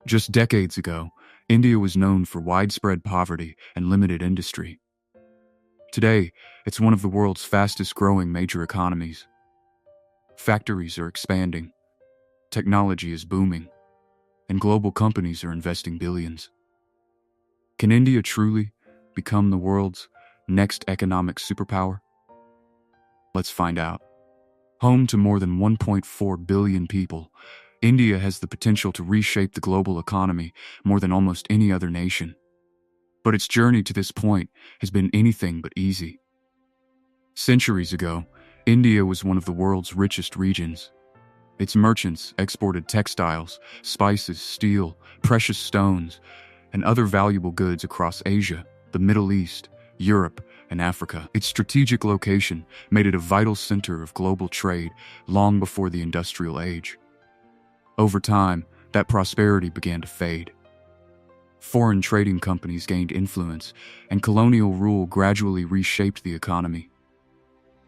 Just decades ago, India was known for widespread poverty and limited industry. Today, it's one of the world's fastest-growing major economies. Factories are expanding, technology is booming, and global companies are investing billions. Can India truly become the world's next economic superpower? Let's find out. Home to more than 1.4 billion people, India has the potential to reshape the global economy more than almost any other nation. But its journey to this point has been anything but easy. Centuries ago, India was one of the world's richest regions. Its merchants exported textiles, spices, steel, precious stones, and other valuable goods across Asia, the Middle East, Europe, and Africa. Its strategic location made it a vital center of global trade long before the industrial age. Over time, that prosperity began to fade. Foreign trading companies gained influence, and colonial rule gradually reshaped the economy.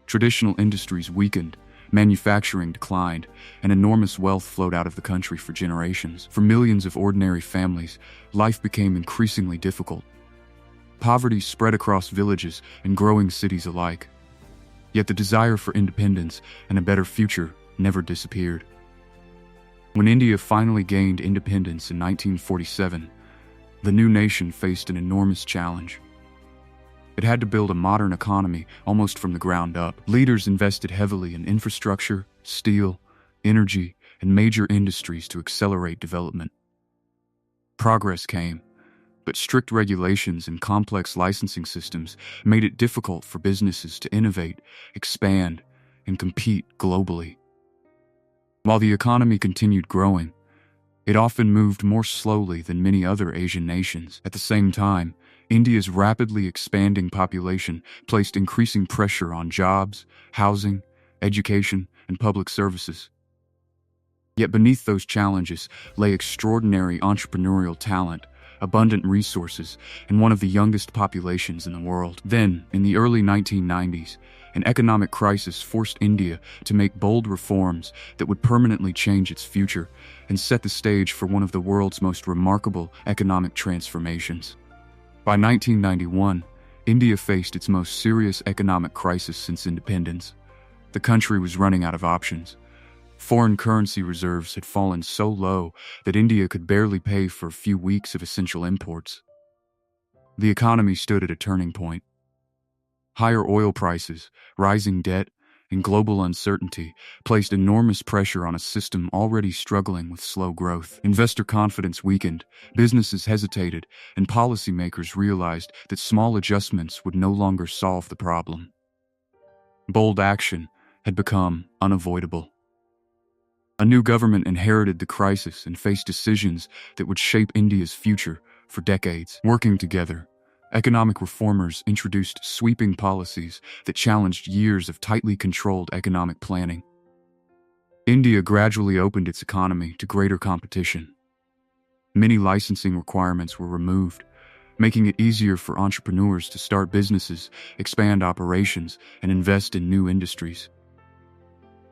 Traditional industries weakened, manufacturing declined, and enormous wealth flowed out of the country for generations. For millions of ordinary families, life became increasingly difficult. Poverty spread across villages and growing cities alike. Yet the desire for independence and a better future never disappeared. When India finally gained independence in 1947, the new nation faced an enormous challenge. It had to build a modern economy almost from the ground up. Leaders invested heavily in infrastructure, steel, energy, and major industries to accelerate development. Progress came, but strict regulations and complex licensing systems made it difficult for businesses to innovate, expand, and compete globally. While the economy continued growing, it often moved more slowly than many other Asian nations. At the same time, India's rapidly expanding population placed increasing pressure on jobs, housing, education, and public services. Yet beneath those challenges lay extraordinary entrepreneurial talent, abundant resources, and one of the youngest populations in the world. Then, in the early 1990s, an economic crisis forced India to make bold reforms that would permanently change its future and set the stage for one of the world's most remarkable economic transformations. By 1991, India faced its most serious economic crisis since independence. The country was running out of options. Foreign currency reserves had fallen so low that India could barely pay for a few weeks of essential imports. The economy stood at a turning point. Higher oil prices, rising debt, and global uncertainty placed enormous pressure on a system already struggling with slow growth. Investor confidence weakened, businesses hesitated, and policymakers realized that small adjustments would no longer solve the problem. Bold action had become unavoidable. A new government inherited the crisis and faced decisions that would shape India's future for decades. Working together, economic reformers introduced sweeping policies that challenged years of tightly controlled economic planning. India gradually opened its economy to greater competition. Many licensing requirements were removed, making it easier for entrepreneurs to start businesses, expand operations, and invest in new industries.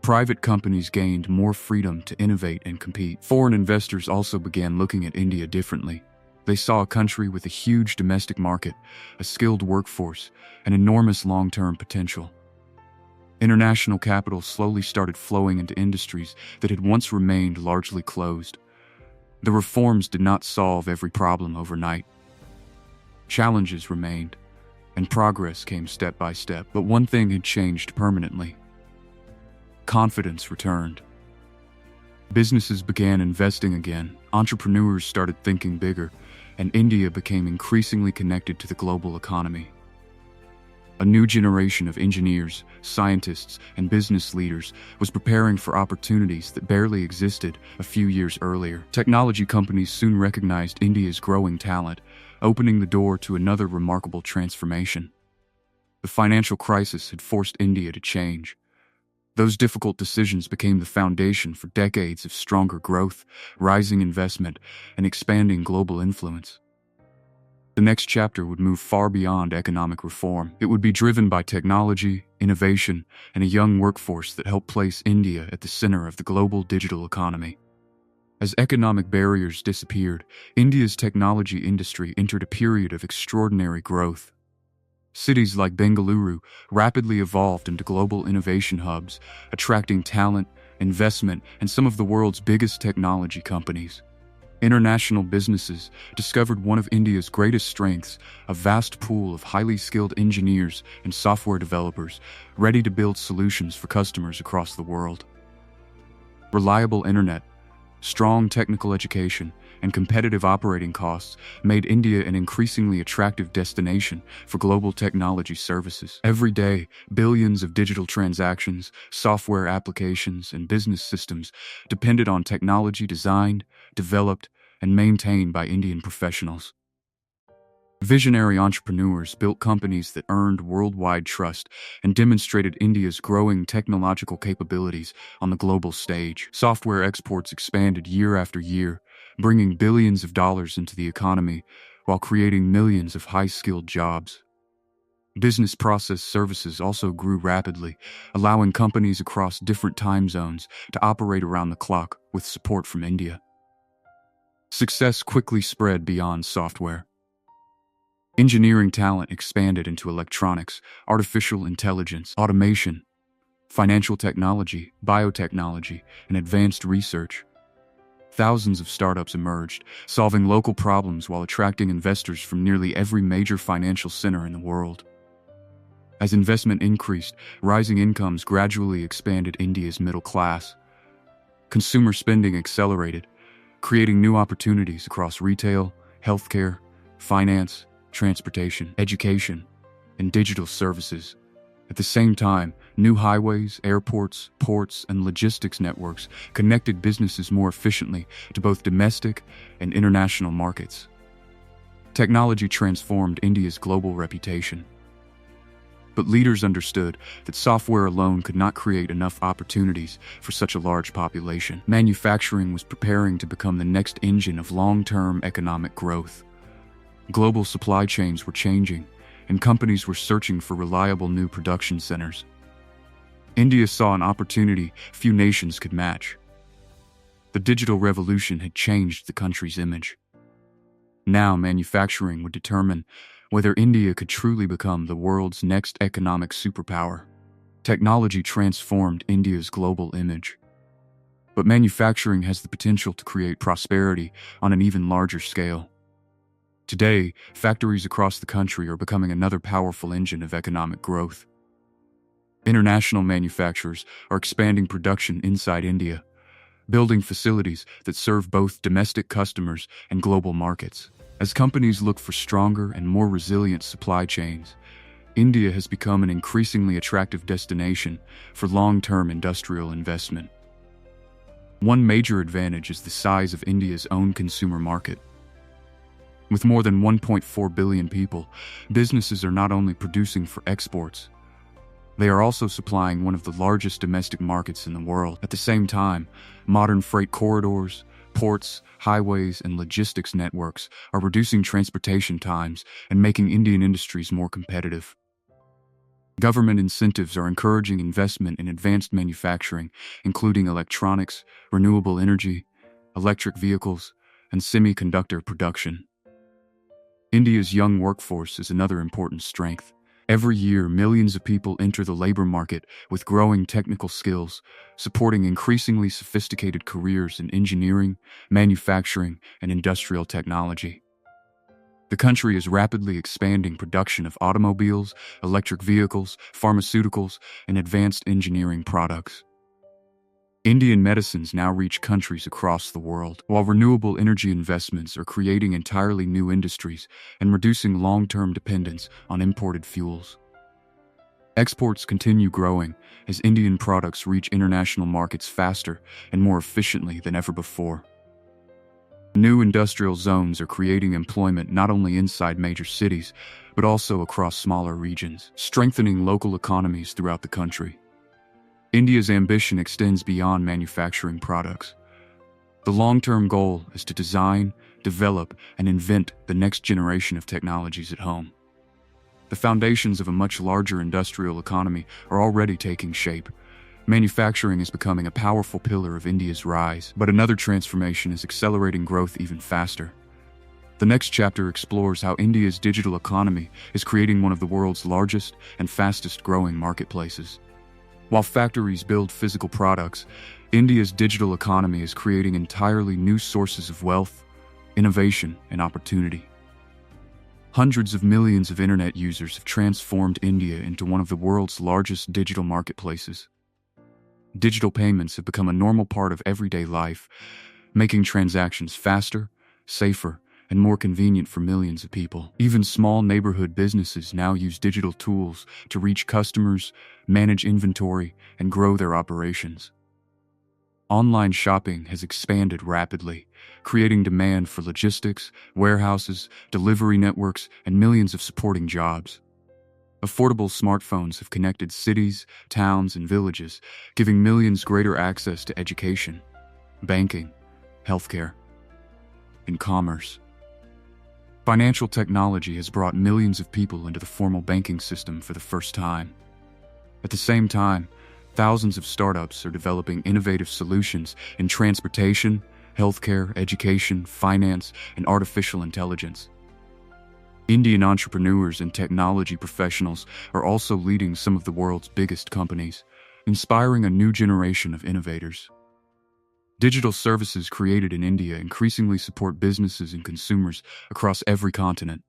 Private companies gained more freedom to innovate and compete. Foreign investors also began looking at India differently. They saw a country with a huge domestic market, a skilled workforce, and enormous long-term potential. International capital slowly started flowing into industries that had once remained largely closed. The reforms did not solve every problem overnight. Challenges remained, and progress came step by step. But one thing had changed permanently. Confidence returned. Businesses began investing again, entrepreneurs started thinking bigger, and India became increasingly connected to the global economy. A new generation of engineers, scientists, and business leaders was preparing for opportunities that barely existed a few years earlier. Technology companies soon recognized India's growing talent, opening the door to another remarkable transformation. The financial crisis had forced India to change. Those difficult decisions became the foundation for decades of stronger growth, rising investment, and expanding global influence. The next chapter would move far beyond economic reform. It would be driven by technology, innovation, and a young workforce that helped place India at the center of the global digital economy. As economic barriers disappeared, India's technology industry entered a period of extraordinary growth. Cities like Bengaluru rapidly evolved into global innovation hubs, attracting talent, investment, and some of the world's biggest technology companies. International businesses discovered one of India's greatest strengths, a vast pool of highly skilled engineers and software developers ready to build solutions for customers across the world. Reliable internet, strong technical education, and competitive operating costs made India an increasingly attractive destination for global technology services. Every day, billions of digital transactions, software applications, and business systems depended on technology designed, developed, and maintained by Indian professionals. Visionary entrepreneurs built companies that earned worldwide trust and demonstrated India's growing technological capabilities on the global stage. Software exports expanded year after year, bringing billions of dollars into the economy while creating millions of high-skilled jobs. Business process services also grew rapidly, allowing companies across different time zones to operate around the clock with support from India. Success quickly spread beyond software. Engineering talent expanded into electronics, artificial intelligence, automation, financial technology, biotechnology, and advanced research. Thousands of startups emerged, solving local problems while attracting investors from nearly every major financial center in the world. As investment increased, rising incomes gradually expanded India's middle class. Consumer spending accelerated, creating new opportunities across retail, healthcare, finance, transportation, education, and digital services. At the same time, new highways, airports, ports, and logistics networks connected businesses more efficiently to both domestic and international markets. Technology transformed India's global reputation. But leaders understood that software alone could not create enough opportunities for such a large population. Manufacturing was preparing to become the next engine of long-term economic growth. Global supply chains were changing, and companies were searching for reliable new production centers. India saw an opportunity few nations could match. The digital revolution had changed the country's image. Now manufacturing would determine whether India could truly become the world's next economic superpower. Technology transformed India's global image. But manufacturing has the potential to create prosperity on an even larger scale. Today, factories across the country are becoming another powerful engine of economic growth. International manufacturers are expanding production inside India, building facilities that serve both domestic customers and global markets. As companies look for stronger and more resilient supply chains, India has become an increasingly attractive destination for long-term industrial investment. One major advantage is the size of India's own consumer market. With more than 1.4 billion people, businesses are not only producing for exports, they are also supplying one of the largest domestic markets in the world. At the same time, modern freight corridors, ports, highways, and logistics networks are reducing transportation times and making Indian industries more competitive. Government incentives are encouraging investment in advanced manufacturing, including electronics, renewable energy, electric vehicles, and semiconductor production. India's young workforce is another important strength. Every year, millions of people enter the labor market with growing technical skills, supporting increasingly sophisticated careers in engineering, manufacturing, and industrial technology. The country is rapidly expanding production of automobiles, electric vehicles, pharmaceuticals, and advanced engineering products. Indian medicines now reach countries across the world, while renewable energy investments are creating entirely new industries and reducing long-term dependence on imported fuels. Exports continue growing as Indian products reach international markets faster and more efficiently than ever before. New industrial zones are creating employment not only inside major cities, but also across smaller regions, strengthening local economies throughout the country. India's ambition extends beyond manufacturing products. The long-term goal is to design, develop, and invent the next generation of technologies at home. The foundations of a much larger industrial economy are already taking shape, Manufacturing is becoming a powerful pillar of India's rise, but another transformation is accelerating growth even faster. The next chapter explores how India's digital economy is creating one of the world's largest and fastest growing marketplaces. While factories build physical products, India's digital economy is creating entirely new sources of wealth, innovation, and opportunity. Hundreds of millions of internet users have transformed India into one of the world's largest digital marketplaces. Digital payments have become a normal part of everyday life, making transactions faster, safer, and more convenient for millions of people. Even small neighborhood businesses now use digital tools to reach customers, manage inventory, and grow their operations. Online shopping has expanded rapidly, creating demand for logistics, warehouses, delivery networks, and millions of supporting jobs. Affordable smartphones have connected cities, towns, and villages, giving millions greater access to education, banking, healthcare, and commerce. Financial technology has brought millions of people into the formal banking system for the first time. At the same time, thousands of startups are developing innovative solutions in transportation, healthcare, education, finance, and artificial intelligence. Indian entrepreneurs and technology professionals are also leading some of the world's biggest companies, inspiring a new generation of innovators. Digital services created in India increasingly support businesses and consumers across every continent.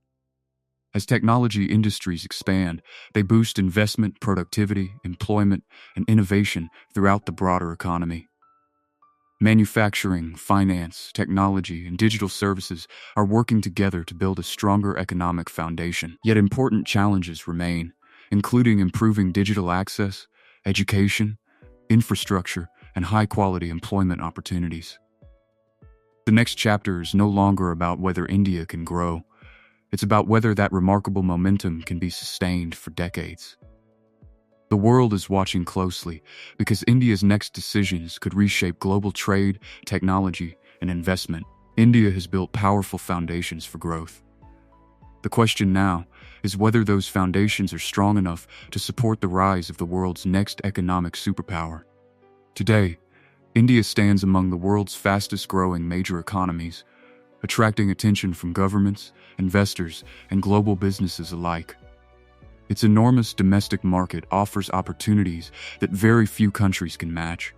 As technology industries expand, they boost investment, productivity, employment, and innovation throughout the broader economy. Manufacturing, finance, technology, and digital services are working together to build a stronger economic foundation. Yet important challenges remain, including improving digital access, education, infrastructure, and high-quality employment opportunities. The next chapter is no longer about whether India can grow. It's about whether that remarkable momentum can be sustained for decades. The world is watching closely because India's next decisions could reshape global trade, technology, and investment. India has built powerful foundations for growth. The question now is whether those foundations are strong enough to support the rise of the world's next economic superpower. Today, India stands among the world's fastest-growing major economies, attracting attention from governments, investors, and global businesses alike. Its enormous domestic market offers opportunities that very few countries can match.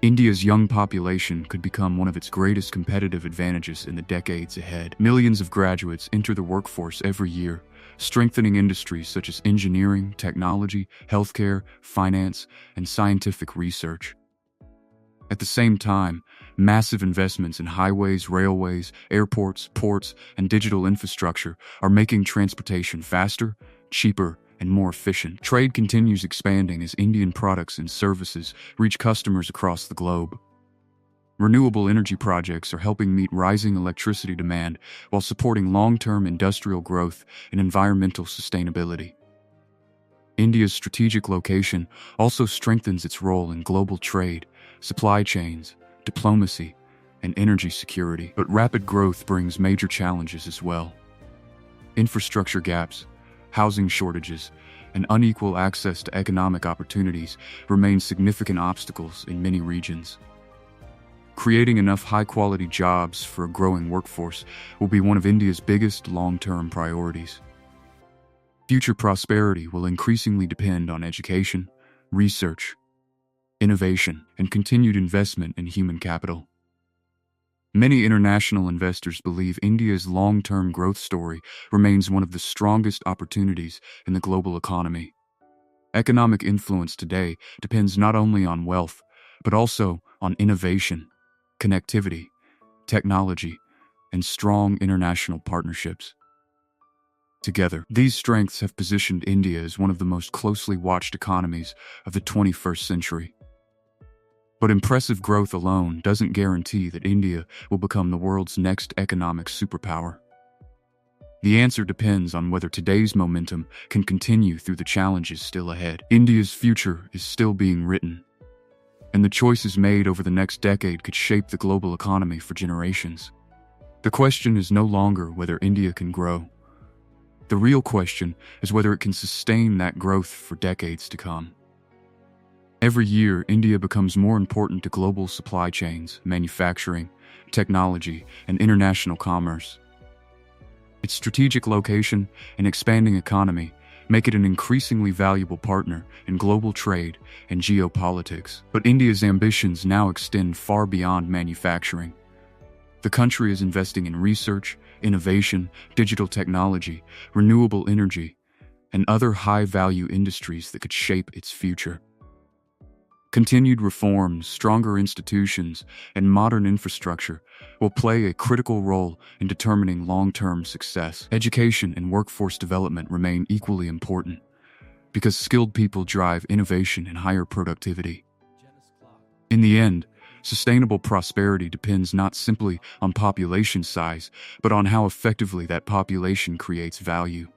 India's young population could become one of its greatest competitive advantages in the decades ahead. Millions of graduates enter the workforce every year, strengthening industries such as engineering, technology, healthcare, finance, and scientific research. At the same time, massive investments in highways, railways, airports, ports, and digital infrastructure are making transportation faster, cheaper, and more efficient. Trade continues expanding as Indian products and services reach customers across the globe. Renewable energy projects are helping meet rising electricity demand while supporting long-term industrial growth and environmental sustainability. India's strategic location also strengthens its role in global trade, supply chains, diplomacy, and energy security. But rapid growth brings major challenges as well. Infrastructure gaps, housing shortages, and unequal access to economic opportunities remain significant obstacles in many regions. Creating enough high-quality jobs for a growing workforce will be one of India's biggest long-term priorities. Future prosperity will increasingly depend on education, research, innovation, and continued investment in human capital. Many international investors believe India's long-term growth story remains one of the strongest opportunities in the global economy. Economic influence today depends not only on wealth, but also on innovation, connectivity, technology, and strong international partnerships. Together, these strengths have positioned India as one of the most closely watched economies of the 21st century. But impressive growth alone doesn't guarantee that India will become the world's next economic superpower. The answer depends on whether today's momentum can continue through the challenges still ahead. India's future is still being written, and the choices made over the next decade could shape the global economy for generations. The question is no longer whether India can grow. The real question is whether it can sustain that growth for decades to come. Every year, India becomes more important to global supply chains, manufacturing, technology, and international commerce. Its strategic location and expanding economy make it an increasingly valuable partner in global trade and geopolitics. But India's ambitions now extend far beyond manufacturing. The country is investing in research, innovation, digital technology, renewable energy, and other high-value industries that could shape its future. Continued reforms, stronger institutions, and modern infrastructure will play a critical role in determining long-term success. Education and workforce development remain equally important because skilled people drive innovation and higher productivity. In the end, sustainable prosperity depends not simply on population size, but on how effectively that population creates value.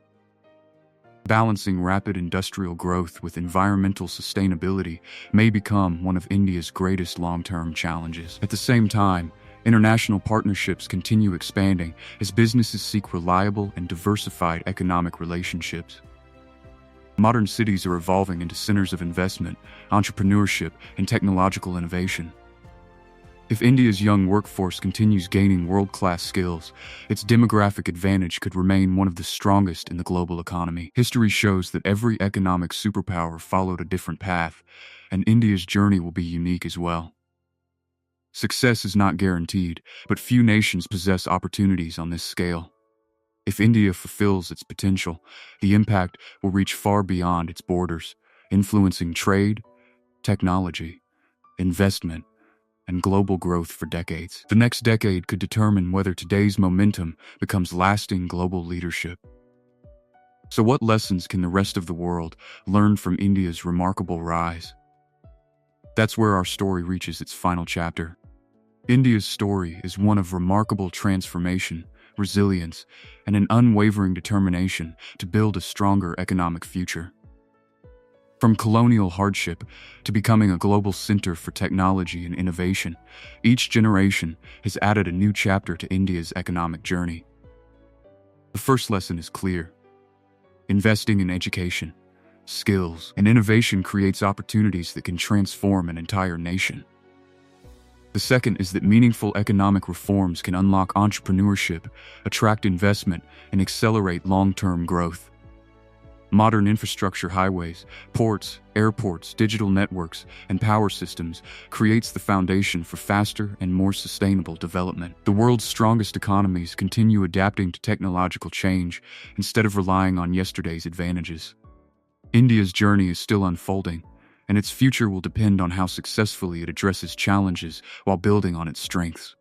Balancing rapid industrial growth with environmental sustainability may become one of India's greatest long-term challenges. At the same time, international partnerships continue expanding as businesses seek reliable and diversified economic relationships. Modern cities are evolving into centers of investment, entrepreneurship, and technological innovation. If India's young workforce continues gaining world-class skills, its demographic advantage could remain one of the strongest in the global economy. History shows that every economic superpower followed a different path, and India's journey will be unique as well. Success is not guaranteed, but few nations possess opportunities on this scale. If India fulfills its potential, the impact will reach far beyond its borders, influencing trade, technology, investment, and global growth for decades. The next decade could determine whether today's momentum becomes lasting global leadership. So what lessons can the rest of the world learn from India's remarkable rise? That's where our story reaches its final chapter. India's story is one of remarkable transformation, resilience, and an unwavering determination to build a stronger economic future. From colonial hardship to becoming a global center for technology and innovation, each generation has added a new chapter to India's economic journey. The first lesson is clear. Investing in education, skills, and innovation creates opportunities that can transform an entire nation. The second is that meaningful economic reforms can unlock entrepreneurship, attract investment, and accelerate long-term growth. Modern infrastructure, highways, ports, airports, digital networks, and power systems creates the foundation for faster and more sustainable development. The world's strongest economies continue adapting to technological change instead of relying on yesterday's advantages. India's journey is still unfolding, and its future will depend on how successfully it addresses challenges while building on its strengths.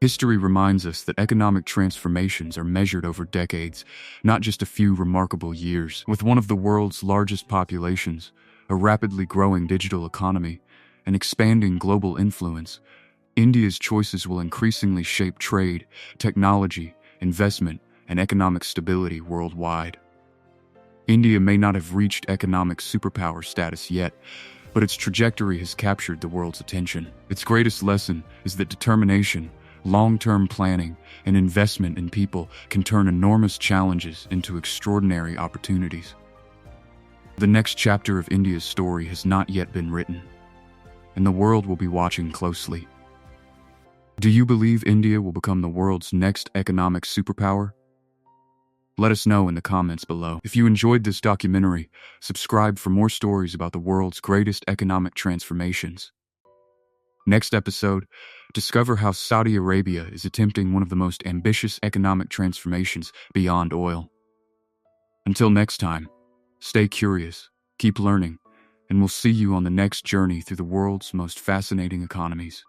History reminds us that economic transformations are measured over decades, not just a few remarkable years. With one of the world's largest populations, a rapidly growing digital economy, and expanding global influence, India's choices will increasingly shape trade, technology, investment, and economic stability worldwide. India may not have reached economic superpower status yet, but its trajectory has captured the world's attention. Its greatest lesson is that determination, long-term planning, and investment in people can turn enormous challenges into extraordinary opportunities. The next chapter of India's story has not yet been written, and the world will be watching closely. Do you believe India will become the world's next economic superpower? Let us know in the comments below. If you enjoyed this documentary, subscribe for more stories about the world's greatest economic transformations. Next episode, discover how Saudi Arabia is attempting one of the most ambitious economic transformations beyond oil. Until next time, stay curious, keep learning, and we'll see you on the next journey through the world's most fascinating economies.